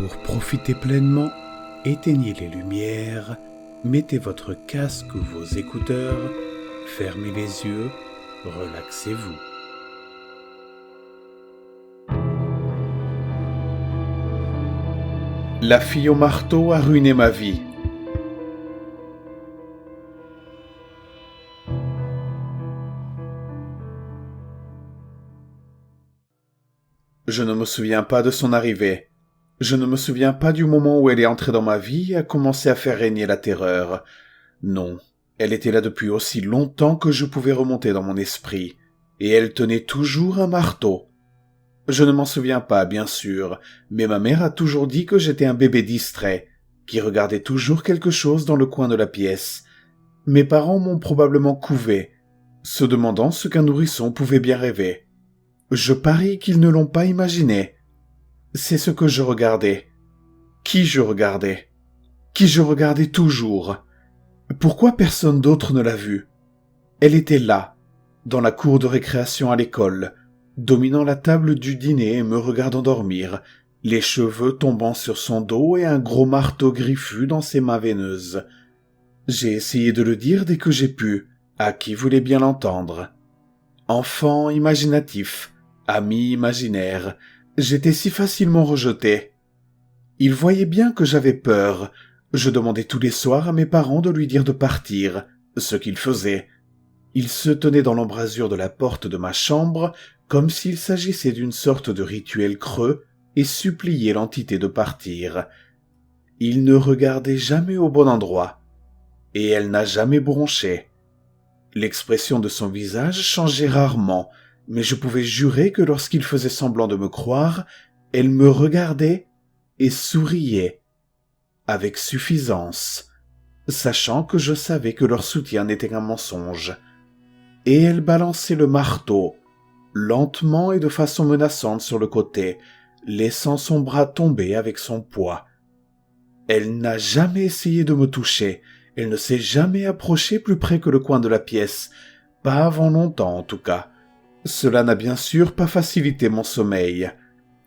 Pour profiter pleinement, éteignez les lumières, mettez votre casque ou vos écouteurs, fermez les yeux, relaxez-vous. La fille au marteau a ruiné ma vie. Je ne me souviens pas de son arrivée. Je ne me souviens pas du moment où elle est entrée dans ma vie et a commencé à faire régner la terreur. Non, elle était là depuis aussi longtemps que je pouvais remonter dans mon esprit, et elle tenait toujours un marteau. Je ne m'en souviens pas, bien sûr, mais ma mère a toujours dit que j'étais un bébé distrait, qui regardait toujours quelque chose dans le coin de la pièce. Mes parents m'ont probablement couvé, se demandant ce qu'un nourrisson pouvait bien rêver. Je parie qu'ils ne l'ont pas imaginé. C'est ce que je regardais. Qui je regardais toujours. Pourquoi personne d'autre ne l'a vue? Elle était là, dans la cour de récréation à l'école, dominant la table du dîner et me regardant dormir, les cheveux tombant sur son dos et un gros marteau griffu dans ses mains veineuses. J'ai essayé de le dire dès que j'ai pu, à qui voulait bien l'entendre. Enfant imaginatif, ami imaginaire, j'étais si facilement rejeté. Il voyait bien que j'avais peur. Je demandais tous les soirs à mes parents de lui dire de partir, ce qu'il faisait. Il se tenait dans l'embrasure de la porte de ma chambre, comme s'il s'agissait d'une sorte de rituel creux, et suppliait l'entité de partir. Il ne regardait jamais au bon endroit, et elle n'a jamais bronché. L'expression de son visage changeait rarement, mais je pouvais jurer que lorsqu'il faisait semblant de me croire, elle me regardait et souriait, avec suffisance, sachant que je savais que leur soutien n'était qu'un mensonge. Et elle balançait le marteau, lentement et de façon menaçante sur le côté, laissant son bras tomber avec son poids. Elle n'a jamais essayé de me toucher, elle ne s'est jamais approchée plus près que le coin de la pièce, pas avant longtemps en tout cas. Cela n'a bien sûr pas facilité mon sommeil.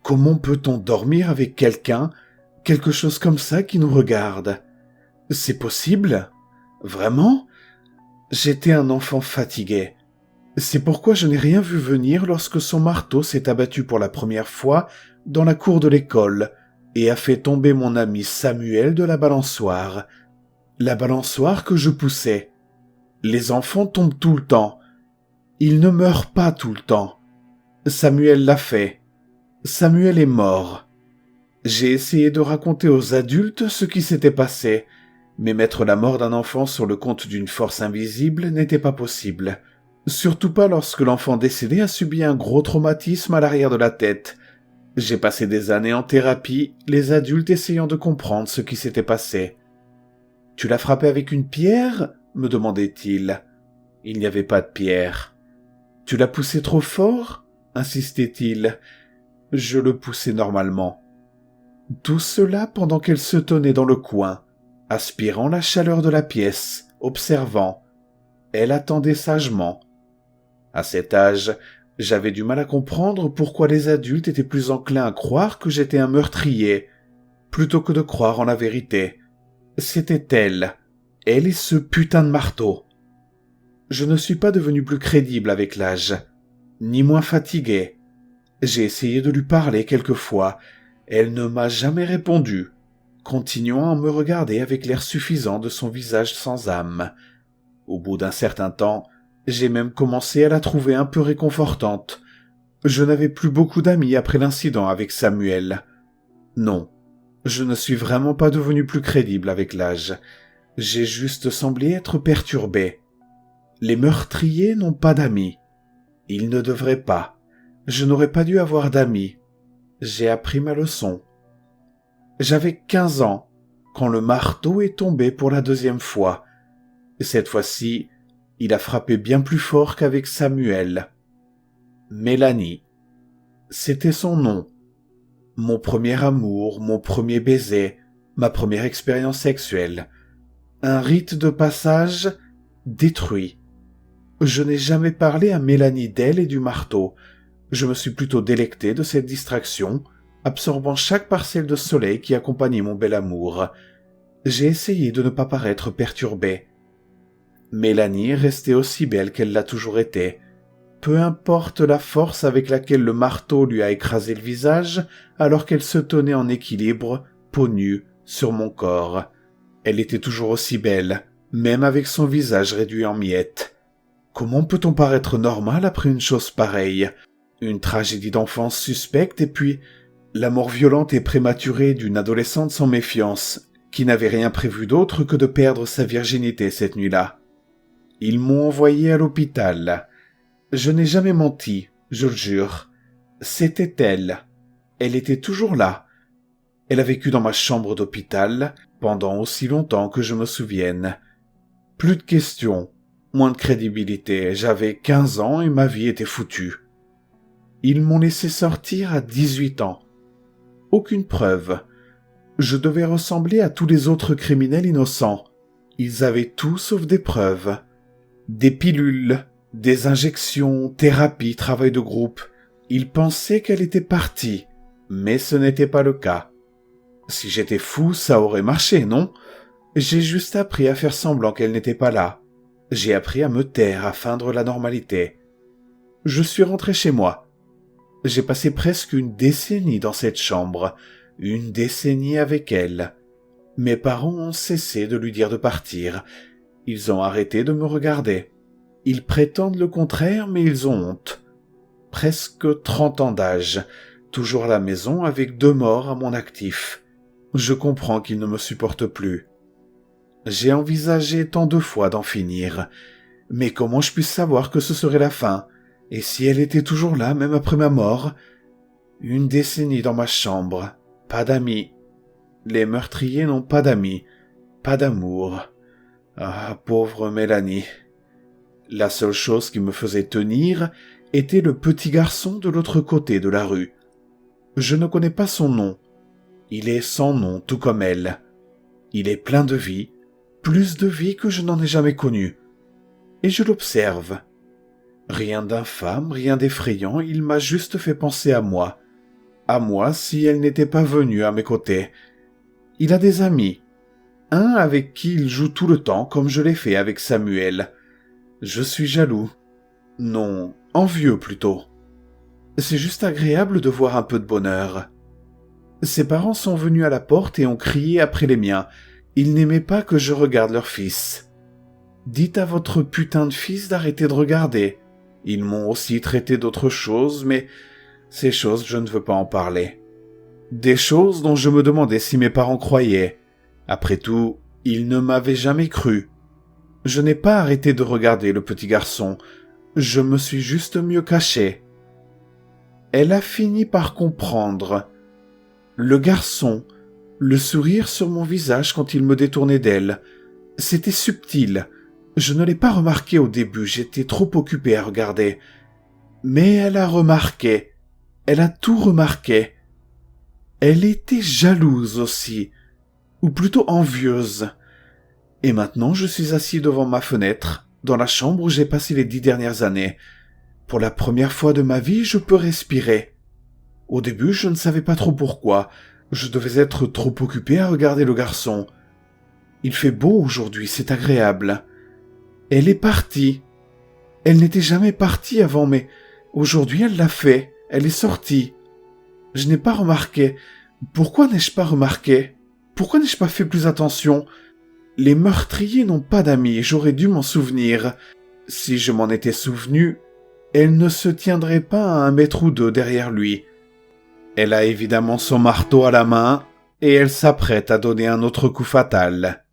Comment peut-on dormir avec quelque chose comme ça qui nous regarde? C'est possible? Vraiment? J'étais un enfant fatigué. C'est pourquoi je n'ai rien vu venir lorsque son marteau s'est abattu pour la première fois dans la cour de l'école et a fait tomber mon ami Samuel de la balançoire. La balançoire que je poussais. Les enfants tombent tout le temps. Ils ne meurent pas tout le temps. Samuel l'a fait. Samuel est mort. J'ai essayé de raconter aux adultes ce qui s'était passé, mais mettre la mort d'un enfant sur le compte d'une force invisible n'était pas possible. Surtout pas lorsque l'enfant décédé a subi un gros traumatisme à l'arrière de la tête. J'ai passé des années en thérapie, les adultes essayant de comprendre ce qui s'était passé. « Tu l'as frappé avec une pierre ?» me demandait-il. Il n'y avait pas de pierre. « Tu l'as poussé trop fort ?» insistait-il. Je le poussais normalement. Tout cela pendant qu'elle se tenait dans le coin, aspirant la chaleur de la pièce, observant. Elle attendait sagement. À cet âge, j'avais du mal à comprendre pourquoi les adultes étaient plus enclins à croire que j'étais un meurtrier, plutôt que de croire en la vérité. C'était elle et ce putain de marteau. Je ne suis pas devenu plus crédible avec l'âge, ni moins fatigué. J'ai essayé de lui parler quelquefois. Elle ne m'a jamais répondu, continuant à me regarder avec l'air suffisant de son visage sans âme. Au bout d'un certain temps, j'ai même commencé à la trouver un peu réconfortante. Je n'avais plus beaucoup d'amis après l'incident avec Samuel. Non, je ne suis vraiment pas devenu plus crédible avec l'âge. J'ai juste semblé être perturbé. Les meurtriers n'ont pas d'amis. Ils ne devraient pas. Je n'aurais pas dû avoir d'amis. J'ai appris ma leçon. J'avais 15 ans quand le marteau est tombé pour la deuxième fois. Cette fois-ci, il a frappé bien plus fort qu'avec Samuel. Mélanie. C'était son nom. Mon premier amour, mon premier baiser, ma première expérience sexuelle. Un rite de passage détruit. Je n'ai jamais parlé à Mélanie d'elle et du marteau. Je me suis plutôt délecté de cette distraction, absorbant chaque parcelle de soleil qui accompagnait mon bel amour. J'ai essayé de ne pas paraître perturbé. Mélanie restait aussi belle qu'elle l'a toujours été. Peu importe la force avec laquelle le marteau lui a écrasé le visage, alors qu'elle se tenait en équilibre, peau nue, sur mon corps. Elle était toujours aussi belle, même avec son visage réduit en miettes. Comment peut-on paraître normal après une chose pareille? Une tragédie d'enfance suspecte et puis la mort violente et prématurée d'une adolescente sans méfiance, qui n'avait rien prévu d'autre que de perdre sa virginité cette nuit-là. Ils m'ont envoyé à l'hôpital. Je n'ai jamais menti, je le jure. C'était elle. Elle était toujours là. Elle a vécu dans ma chambre d'hôpital pendant aussi longtemps que je me souvienne. Plus de questions, moins de crédibilité. J'avais 15 ans et ma vie était foutue. Ils m'ont laissé sortir à 18 ans. Aucune preuve. Je devais ressembler à tous les autres criminels innocents. Ils avaient tout sauf des preuves. Des pilules, des injections, thérapie, travail de groupe. Ils pensaient qu'elle était partie, mais ce n'était pas le cas. Si j'étais fou, ça aurait marché, non? J'ai juste appris à faire semblant qu'elle n'était pas là. J'ai appris à me taire, à feindre la normalité. Je suis rentré chez moi. J'ai passé presque une décennie dans cette chambre, une décennie avec elle. Mes parents ont cessé de lui dire de partir. Ils ont arrêté de me regarder. Ils prétendent le contraire, mais ils ont honte. Presque 30 ans d'âge, toujours à la maison avec 2 morts à mon actif. Je comprends qu'ils ne me supportent plus. J'ai envisagé tant de fois d'en finir. Mais comment je puisse savoir que ce serait la fin? Et si elle était toujours là, même après ma mort? Une décennie dans ma chambre, pas d'amis. Les meurtriers n'ont pas d'amis, pas d'amour. Ah, pauvre Mélanie. La seule chose qui me faisait tenir était le petit garçon de l'autre côté de la rue. Je ne connais pas son nom. Il est sans nom, tout comme elle. Il est plein de vie, plus de vie que je n'en ai jamais connue. Et je l'observe. Rien d'infâme, rien d'effrayant, il m'a juste fait penser à moi. À moi si elle n'était pas venue à mes côtés. Il a des amis. Un avec qui il joue tout le temps, comme je l'ai fait avec Samuel. Je suis jaloux. Non, envieux plutôt. C'est juste agréable de voir un peu de bonheur. Ses parents sont venus à la porte et ont crié après les miens. Ils n'aimaient pas que je regarde leur fils. Dites à votre putain de fils d'arrêter de regarder. Ils m'ont aussi traité d'autres choses, mais ces choses, je ne veux pas en parler. Des choses dont je me demandais si mes parents croyaient. Après tout, ils ne m'avaient jamais cru. Je n'ai pas arrêté de regarder le petit garçon. Je me suis juste mieux caché. Elle a fini par comprendre. Le garçon, le sourire sur mon visage quand il me détournait d'elle, c'était subtil. Je ne l'ai pas remarqué au début, j'étais trop occupé à regarder. Mais elle a remarqué. Elle a tout remarqué. Elle était jalouse aussi, ou plutôt envieuse. Et maintenant je suis assis devant ma fenêtre, dans la chambre où j'ai passé les 10 dernières années. Pour la première fois de ma vie, je peux respirer. Au début, je ne savais pas trop pourquoi. Je devais être trop occupé à regarder le garçon. Il fait beau aujourd'hui, c'est agréable. Elle est partie. Elle n'était jamais partie avant, mais aujourd'hui elle l'a fait. Elle est sortie. Je n'ai pas remarqué. Pourquoi n'ai-je pas remarqué? Pourquoi n'ai-je pas fait plus attention? Les meurtriers n'ont pas d'amis, j'aurais dû m'en souvenir. Si je m'en étais souvenu, elle ne se tiendrait pas à 1 mètre ou 2 derrière lui. Elle a évidemment son marteau à la main, et elle s'apprête à donner un autre coup fatal.